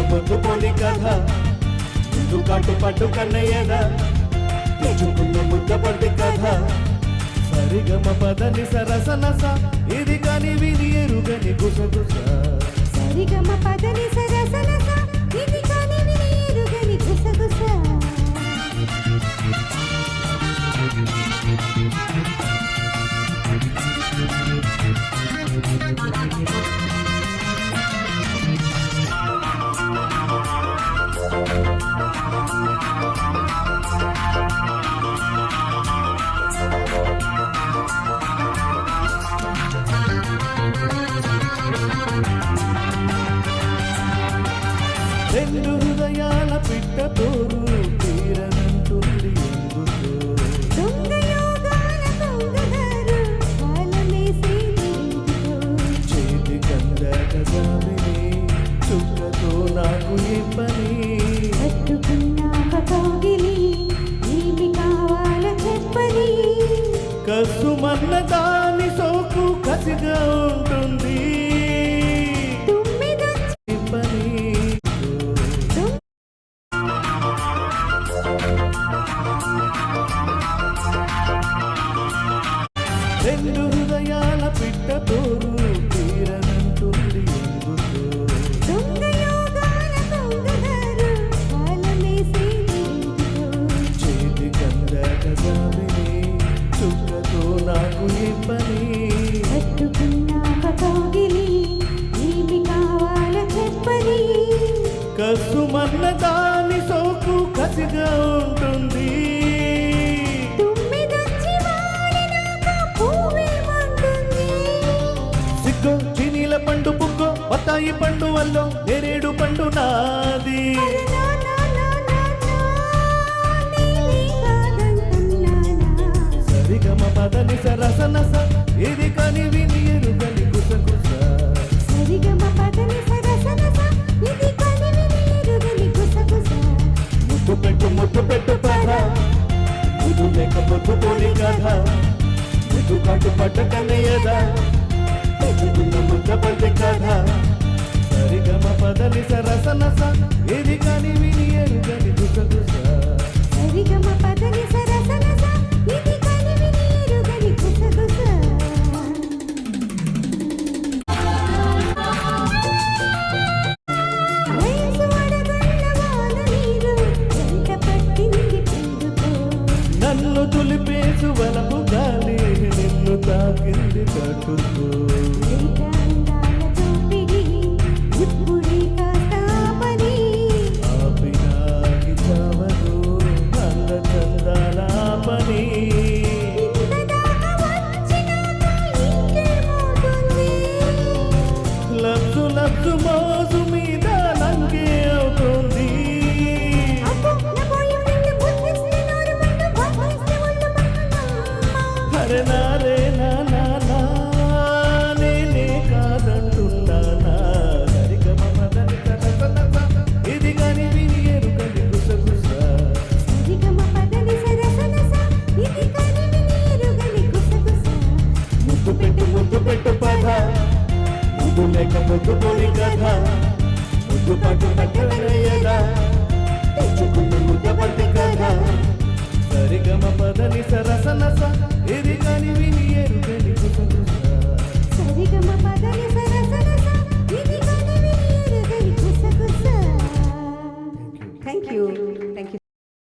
పొద్దు పోలి కథ ముందు కాటు పట్టు కన్నయ్యదా తెచ్చుకున్న ముద్ద పట్టి కథ సరిగమ పదని సరసనస ఇది కాని విని ఎరుగని గుసగుస సరిగమ పదని సరసనస ఇది కాని విని ఎరుగని గుసగుస రెండు హృదయాల పిట్ట తోరు తీరనంటుంది చేతి కందాక జామిని చుక్కతో నాకు ఏ పని కసుమన్న దాని సోకు కసిగా ఉంటుంది రెండు హృదయాల పిట్ట తోరు తీరనంటుంది చేతి కందాక జామిని చుక్కతో నాకు ఏ పని కసుమన్న దాని సోకు కసిగా ఉంటుంది చినీల పండు పుక్కో బత్తాయి పండు వల్లో నేరేడు పండు నాది సరిగమ పదని సరసనస ఇది కాని విని ఎరుగని గుసగుస సరిగమ పదని సరసనస ఇది కాని విని ఎరుగని గుసగుస ముద్దు పెట్టు పద ముద్దు లేక పొద్దు పోలి కథ ముద్దు కాటు పట్ట కన్నయ్యదా తెచ్చుకున్న ముద్ద పట్టి కథ సరిగమ పదని సరసనస ఇది కాని విని ఎరుగని గుసగుస సరిగమ పదని సరసనస ఇది కాని విని ఎరుగని గుసగుస వయసు అడగన్న వాన నీరు వెంట పట్టింది చిందుకో నన్ను తులిపేసు వలపు గాలి నిన్ను తాకింది కట్టుకో లబ్సు మోజు మీద లంగే అవుతుంది అరే నారే నా నేనే కాదంటున్నానా సరిగమ పదని సరసనస ఇది కాని విని ఎరుగని గుసగుస సరిగమ పదని సరసనస ఇది కాని విని ఎరుగని గుసగుస ముద్దు పెట్టు పద ముద్దు లేక పొద్దు పోలి కథ ముద్దు పట్టు పట్టనయ్యదా తెచ్చుకున్న ముద్ద పట్టి కథ సరిగమ పదని సరసనస ఇది